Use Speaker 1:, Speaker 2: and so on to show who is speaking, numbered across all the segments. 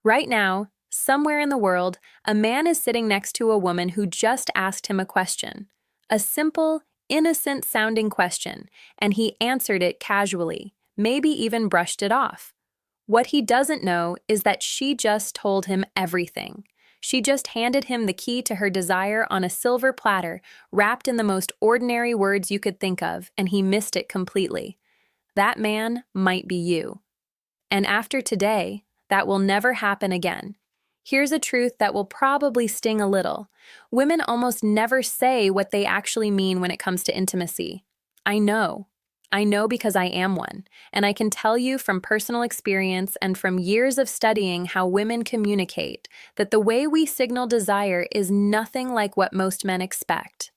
Speaker 1: Right now, somewhere in the world, a man is sitting next to a woman who just asked him a question. A simple, innocent-sounding question, and he answered it casually, maybe even brushed it off. What he doesn't know is that she just told him everything. She just handed him the key to her desire on a silver platter, wrapped in the most ordinary words you could think of, and he missed it completely. That man might be you. And after today, that will never happen again. Here's a truth that will probably sting a little. Women almost never say what they actually mean when it comes to intimacy. I know. I know because I am one, and I can tell you from personal experience and from years of studying how women communicate that the way we signal desire is nothing like what most men expect.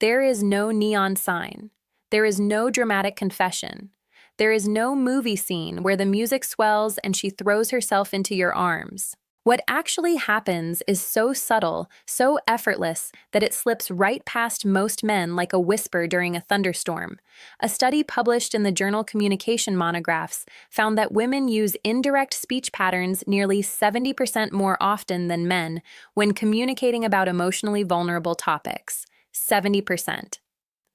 Speaker 1: There is no neon sign. There is no dramatic confession. There is no movie scene where the music swells and she throws herself into your arms. What actually happens is so subtle, so effortless, that it slips right past most men like a whisper during a thunderstorm. A study published in the journal Communication Monographs found that women use indirect speech patterns nearly 70% more often than men when communicating about emotionally vulnerable topics. 70%.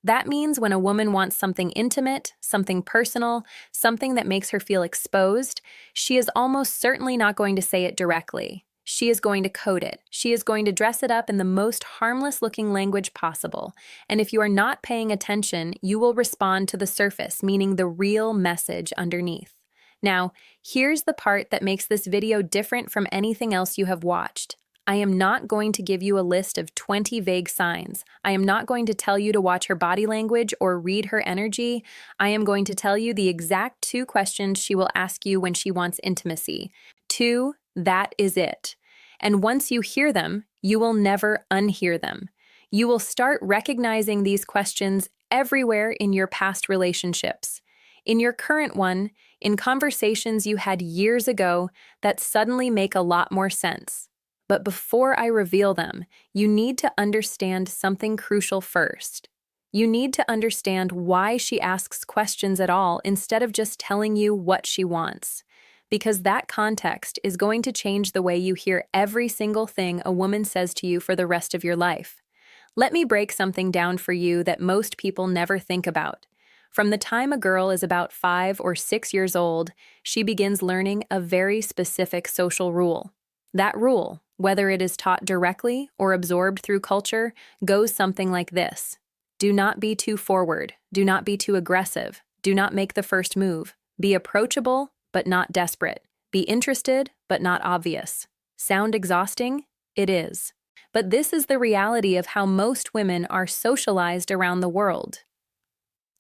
Speaker 1: That means when a woman wants something intimate, something personal, something that makes her feel exposed, she is almost certainly not going to say it directly. She is going to code it. She is going to dress it up in the most harmless-looking language possible. And if you are not paying attention, you will respond to the surface, meaning the real message underneath. Now, here's the part that makes this video different from anything else you have watched. I am not going to give you a list of 20 vague signs. I am not going to tell you to watch her body language or read her energy. I am going to tell you the exact 2 questions she will ask you when she wants intimacy. 2, that is it. And once you hear them, you will never unhear them. You will start recognizing these questions everywhere in your past relationships. In your current one, in conversations you had years ago that suddenly make a lot more sense. But before I reveal them, you need to understand something crucial first. You need to understand why she asks questions at all instead of just telling you what she wants. Because that context is going to change the way you hear every single thing a woman says to you for the rest of your life. Let me break something down for you that most people never think about. From the time a girl is about 5 or 6 years old, she begins learning a very specific social rule. That rule, whether it is taught directly or absorbed through culture, goes something like this. Do not be too forward. Do not be too aggressive. Do not make the first move. Be approachable, but not desperate. Be interested, but not obvious. Sound exhausting? It is. But this is the reality of how most women are socialized around the world.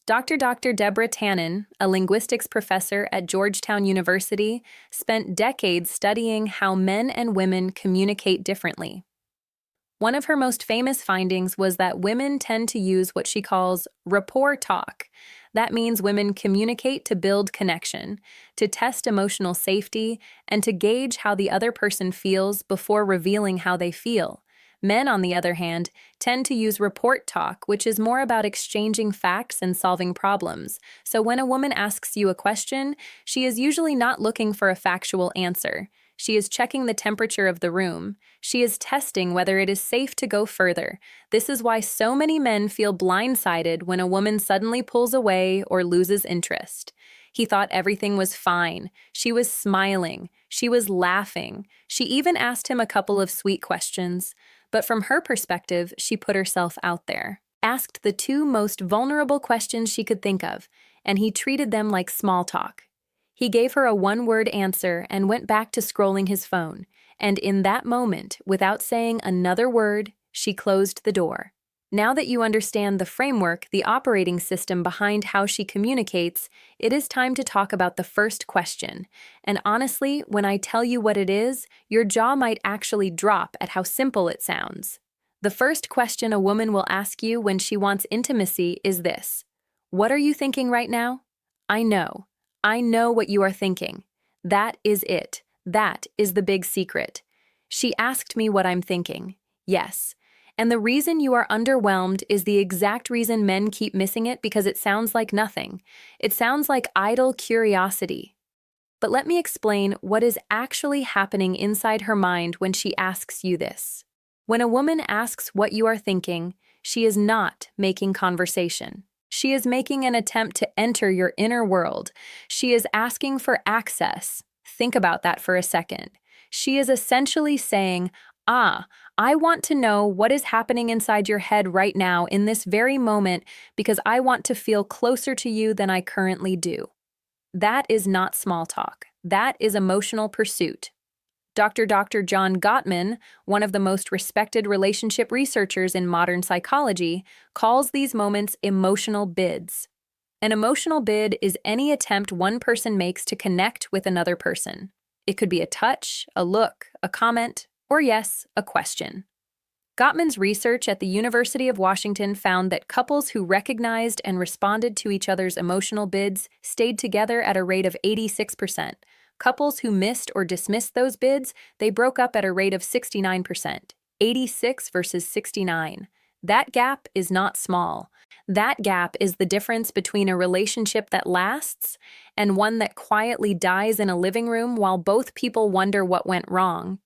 Speaker 1: Dr. Deborah Tannen, a linguistics professor at Georgetown University, spent decades studying how men and women communicate differently. One of her most famous findings was that women tend to use what she calls rapport talk. That means women communicate to build connection, to test emotional safety, and to gauge how the other person feels before revealing how they feel. Men, on the other hand, tend to use report talk, which is more about exchanging facts and solving problems. So when a woman asks you a question, she is usually not looking for a factual answer. She is checking the temperature of the room. She is testing whether it is safe to go further. This is why so many men feel blindsided when a woman suddenly pulls away or loses interest. He thought everything was fine. She was smiling. She was laughing. She even asked him a couple of sweet questions. But from her perspective, she put herself out there, asked the 2 most vulnerable questions she could think of, and he treated them like small talk. He gave her a 1-word answer and went back to scrolling his phone, and in that moment, without saying another word, she closed the door. Now that you understand the framework, the operating system behind how she communicates, it is time to talk about the first question. And honestly, when I tell you what it is, your jaw might actually drop at how simple it sounds. The first question a woman will ask you when she wants intimacy is this: what are you thinking right now? I know. I know what you are thinking. That is it. That is the big secret. She asked me what I'm thinking. Yes. And the reason you are underwhelmed is the exact reason men keep missing it, because it sounds like nothing. It sounds like idle curiosity. But let me explain what is actually happening inside her mind when she asks you this. When a woman asks what you are thinking, she is not making conversation. She is making an attempt to enter your inner world. She is asking for access. Think about that for a second. She is essentially saying, I want to know what is happening inside your head right now in this very moment because I want to feel closer to you than I currently do. That is not small talk. That is emotional pursuit. Dr. John Gottman, one of the most respected relationship researchers in modern psychology, calls these moments emotional bids. An emotional bid is any attempt one person makes to connect with another person. It could be a touch, a look, a comment, or yes, a question. Gottman's research at the University of Washington found that couples who recognized and responded to each other's emotional bids stayed together at a rate of 86%. Couples who missed or dismissed those bids, they broke up at a rate of 69%, 86 versus 69. That gap is not small. That gap is the difference between a relationship that lasts and one that quietly dies in a living room while both people wonder what went wrong.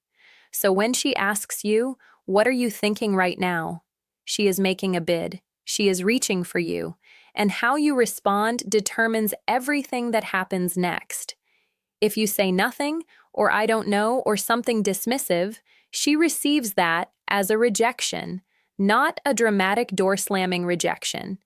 Speaker 1: So when she asks you, "What are you thinking right now?" she is making a bid. She is reaching for you. And how you respond determines everything that happens next. If you say nothing, or "I don't know," or something dismissive, she receives that as a rejection, not a dramatic door-slamming rejection.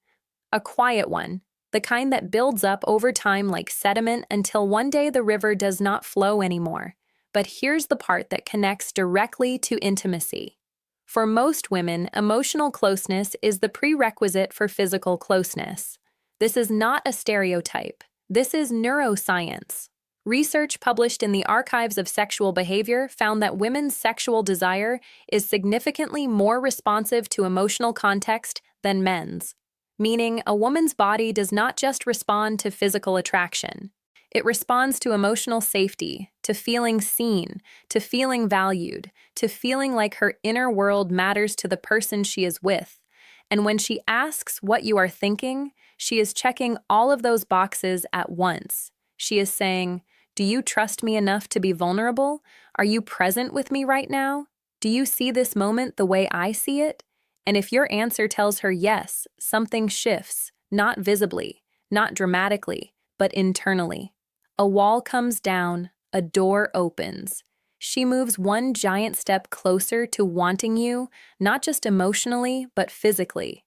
Speaker 1: A quiet one, the kind that builds up over time like sediment until one day the river does not flow anymore. But here's the part that connects directly to intimacy. For most women, emotional closeness is the prerequisite for physical closeness. This is not a stereotype. This is neuroscience. Research published in the Archives of Sexual Behavior found that women's sexual desire is significantly more responsive to emotional context than men's, meaning a woman's body does not just respond to physical attraction. It responds to emotional safety, to feeling seen, to feeling valued, to feeling like her inner world matters to the person she is with. And when she asks what you are thinking, she is checking all of those boxes at once. She is saying, "Do you trust me enough to be vulnerable? Are you present with me right now? Do you see this moment the way I see it?" And if your answer tells her yes, something shifts, not visibly, not dramatically, but internally. A wall comes down, a door opens. She moves one giant step closer to wanting you, not just emotionally, but physically.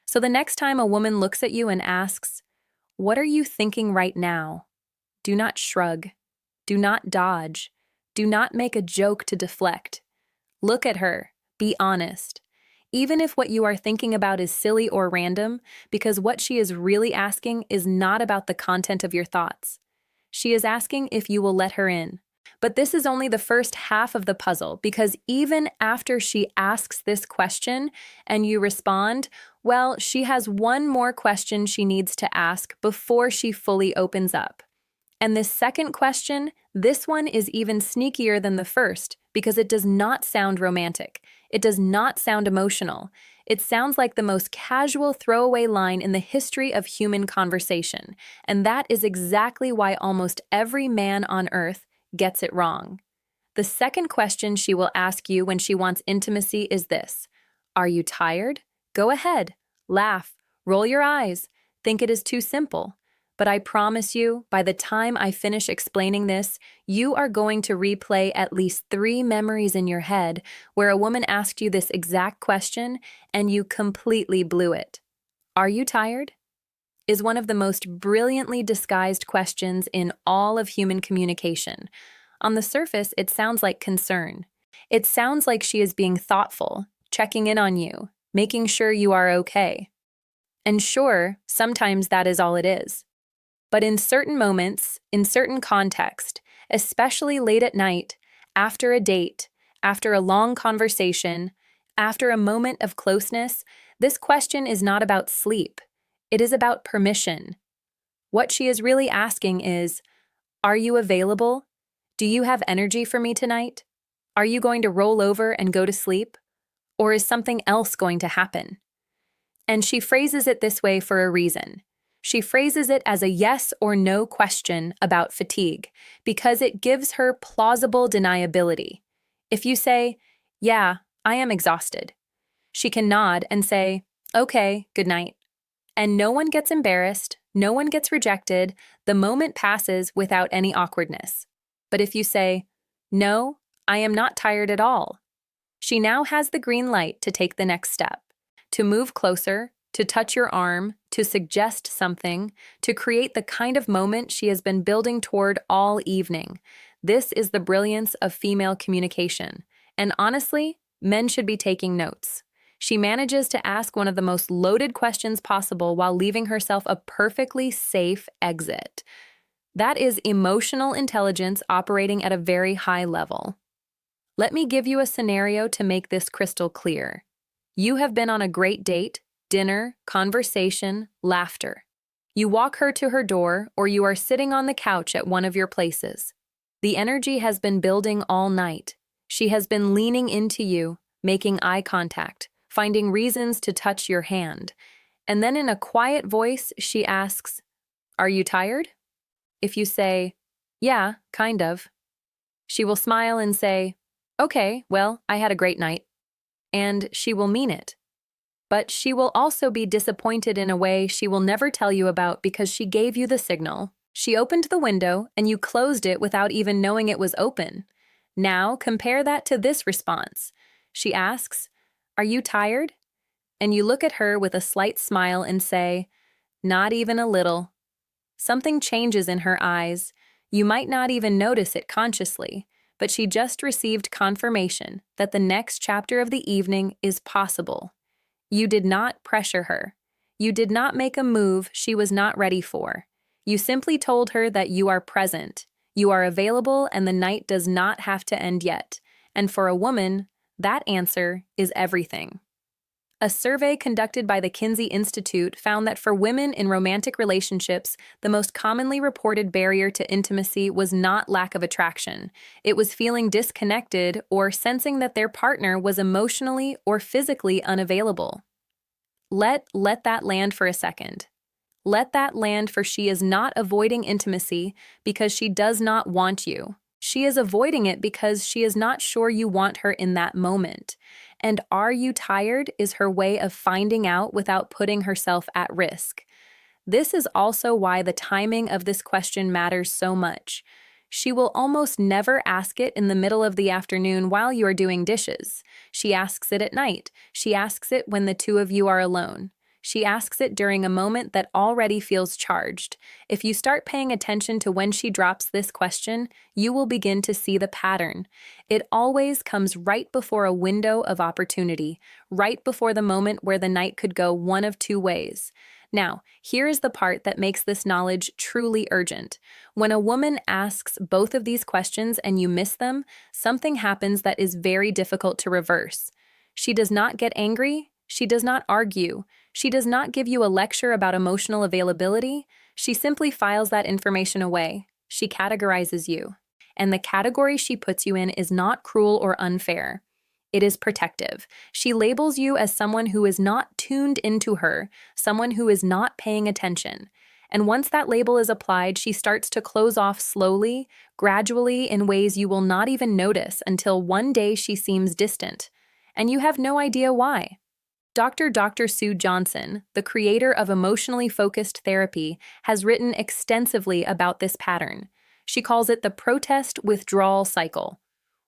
Speaker 1: So the next time a woman looks at you and asks, "What are you thinking right now?" do not shrug. Do not dodge. Do not make a joke to deflect. Look at her. Be honest. Even if what you are thinking about is silly or random, because what she is really asking is not about the content of your thoughts. She is asking if you will let her in. But this is only the first half of the puzzle, because even after she asks this question and you respond, well, she has one more question she needs to ask before she fully opens up. And this second question, this one is even sneakier than the first because it does not sound romantic. It does not sound emotional. It sounds like the most casual throwaway line in the history of human conversation. And that is exactly why almost every man on earth gets it wrong. The second question she will ask you when she wants intimacy is this: "Are you tired?" Go ahead. Laugh. Roll your eyes. Think it is too simple. But I promise you, by the time I finish explaining this, you are going to replay at least 3 memories in your head where a woman asked you this exact question and you completely blew it. "Are you tired?" is one of the most brilliantly disguised questions in all of human communication. On the surface, it sounds like concern. It sounds like she is being thoughtful, checking in on you, making sure you are okay. And sure, sometimes that is all it is. But in certain moments, in certain context, especially late at night, after a date, after a long conversation, after a moment of closeness, this question is not about sleep. It is about permission. What she is really asking is, "Are you available? Do you have energy for me tonight? Are you going to roll over and go to sleep? Or is something else going to happen?" And she phrases it this way for a reason. She phrases it as a yes or no question about fatigue because it gives her plausible deniability. If you say, "Yeah, I am exhausted," she can nod and say, "Okay, good night." And no one gets embarrassed, no one gets rejected, the moment passes without any awkwardness. But if you say, "No, I am not tired at all," she now has the green light to take the next step, to move closer, to touch your arm, to suggest something, to create the kind of moment she has been building toward all evening. This is the brilliance of female communication. And honestly, men should be taking notes. She manages to ask one of the most loaded questions possible while leaving herself a perfectly safe exit. That is emotional intelligence operating at a very high level. Let me give you a scenario to make this crystal clear. You have been on a great date, dinner, conversation, laughter. You walk her to her door, or you are sitting on the couch at one of your places. The energy has been building all night. She has been leaning into you, making eye contact, finding reasons to touch your hand. And then in a quiet voice, she asks, "Are you tired?" If you say, "Yeah, kind of," she will smile and say, "Okay, well, I had a great night." And she will mean it. But she will also be disappointed in a way she will never tell you about because she gave you the signal. She opened the window and you closed it without even knowing it was open. Now compare that to this response. She asks, "Are you tired?" And you look at her with a slight smile and say, "Not even a little." Something changes in her eyes. You might not even notice it consciously, but she just received confirmation that the next chapter of the evening is possible. You did not pressure her. You did not make a move she was not ready for. You simply told her that you are present, you are available, and the night does not have to end yet. And for a woman, that answer is everything. A survey conducted by the Kinsey Institute found that for women in romantic relationships, the most commonly reported barrier to intimacy was not lack of attraction. It was feeling disconnected or sensing that their partner was emotionally or physically unavailable. Let that land for a second. Let that land, for she is not avoiding intimacy because she does not want you. She is avoiding it because she is not sure you want her in that moment. And "are you tired" is her way of finding out without putting herself at risk. This is also why the timing of this question matters so much. She will almost never ask it in the middle of the afternoon while you are doing dishes. She asks it at night. She asks it when the two of you are alone. She asks it during a moment that already feels charged. If you start paying attention to when she drops this question, you will begin to see the pattern. It always comes right before a window of opportunity, right before the moment where the night could go one of two ways. Now, here is the part that makes this knowledge truly urgent. When a woman asks both of these questions and you miss them, something happens that is very difficult to reverse. She does not get angry. She does not argue. She does not give you a lecture about emotional availability. She simply files that information away. She categorizes you. And the category she puts you in is not cruel or unfair. It is protective. She labels you as someone who is not tuned into her, someone who is not paying attention. And once that label is applied, she starts to close off slowly, gradually, in ways you will not even notice until one day she seems distant. And you have no idea why. Dr. Sue Johnson, the creator of emotionally focused therapy, has written extensively about this pattern. She calls it the protest-withdrawal cycle.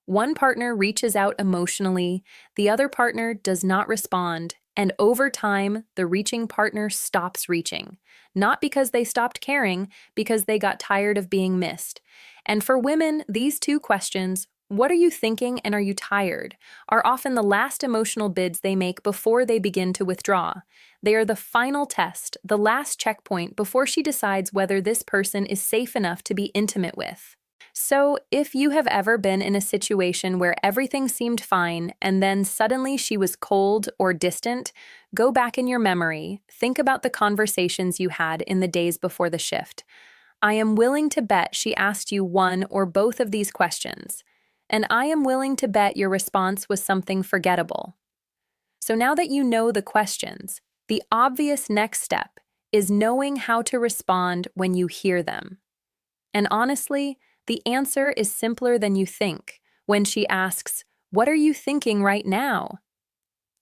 Speaker 1: One partner reaches out emotionally, the other partner does not respond, and over time, the reaching partner stops reaching. Not because they stopped caring, because they got tired of being missed. And for women, these two questions, "What are you thinking and are you tired?" are often the last emotional bids they make before they begin to withdraw. They are the final test, the last checkpoint before she decides whether this person is safe enough to be intimate with. So, if you have ever been in a situation where everything seemed fine and then suddenly she was cold or distant, go back in your memory, think about the conversations you had in the days before the shift. I am willing to bet she asked you one or both of these questions, and I am willing to bet your response was something forgettable. So now that you know the questions, the obvious next step is knowing how to respond when you hear them. And honestly, the answer is simpler than you think when she asks, "What are you thinking right now?"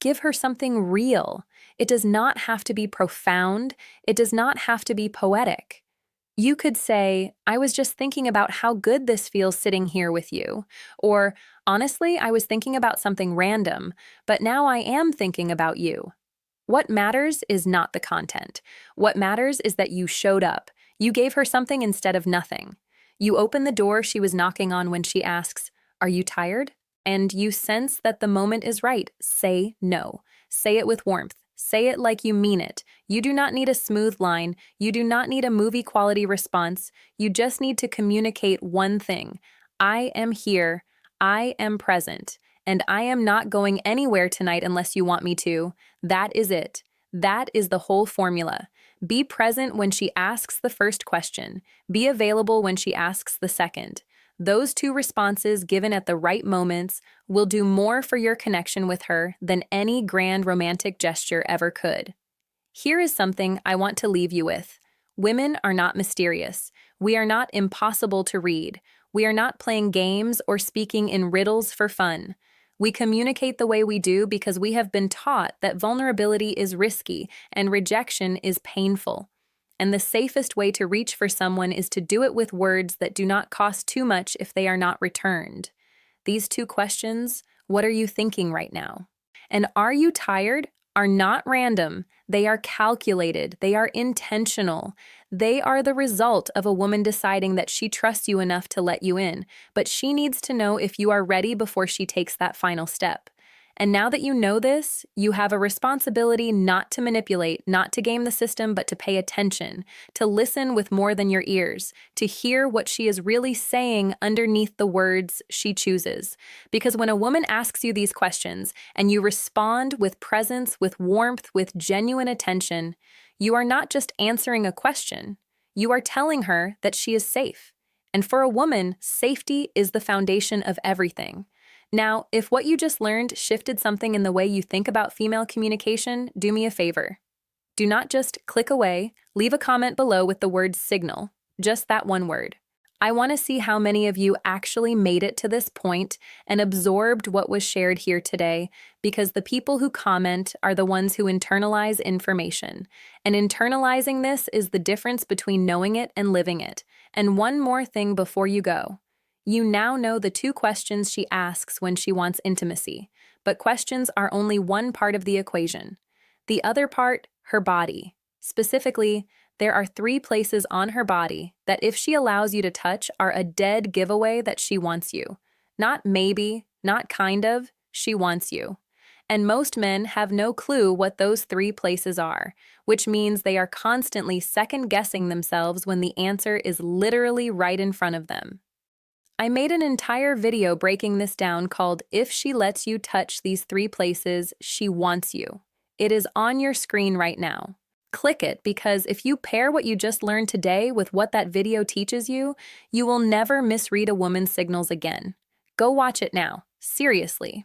Speaker 1: Give her something real. It does not have to be profound. It does not have to be poetic. You could say, "I was just thinking about how good this feels sitting here with you." Or, "Honestly, I was thinking about something random, but now I am thinking about you." What matters is not the content. What matters is that you showed up. You gave her something instead of nothing. You open the door she was knocking on when she asks, "Are you tired?" And you sense that the moment is right. Say no. Say it with warmth. Say it like you mean it. You do not need a smooth line. You do not need a movie quality response. You just need to communicate one thing. I am here. I am present. And I am not going anywhere tonight unless you want me to. That is it. That is the whole formula. Be present when she asks the first question. Be available when she asks the second. Those two responses given at the right moments will do more for your connection with her than any grand romantic gesture ever could. Here is something I want to leave you with. Women are not mysterious. We are not impossible to read. We are not playing games or speaking in riddles for fun. We communicate the way we do because we have been taught that vulnerability is risky and rejection is painful. And the safest way to reach for someone is to do it with words that do not cost too much if they are not returned. These two questions, what are you thinking right now? And are you tired? Are not random. They are calculated. They are intentional. They are the result of a woman deciding that she trusts you enough to let you in, but she needs to know if you are ready before she takes that final step. And now that you know this, you have a responsibility not to manipulate, not to game the system, but to pay attention, to listen with more than your ears, to hear what she is really saying underneath the words she chooses. Because when a woman asks you these questions and you respond with presence, with warmth, with genuine attention, you are not just answering a question, you are telling her that she is safe. And for a woman, safety is the foundation of everything. Now, if what you just learned shifted something in the way you think about female communication, do me a favor. Do not just click away, leave a comment below with the word signal, just that one word. I want to see how many of you actually made it to this point and absorbed what was shared here today, because the people who comment are the ones who internalize information. And internalizing this is the difference between knowing it and living it. And one more thing before you go. You now know the two questions she asks when she wants intimacy, but questions are only one part of the equation. The other part, her body. Specifically, there are 3 places on her body that if she allows you to touch are a dead giveaway that she wants you. Not maybe, not kind of, she wants you. And most men have no clue what those 3 places are, which means they are constantly second-guessing themselves when the answer is literally right in front of them. I made an entire video breaking this down called "If She Lets You Touch These 3 Places, She Wants You." It is on your screen right now. Click it because if you pair what you just learned today with what that video teaches you, you will never misread a woman's signals again. Go watch it now. Seriously.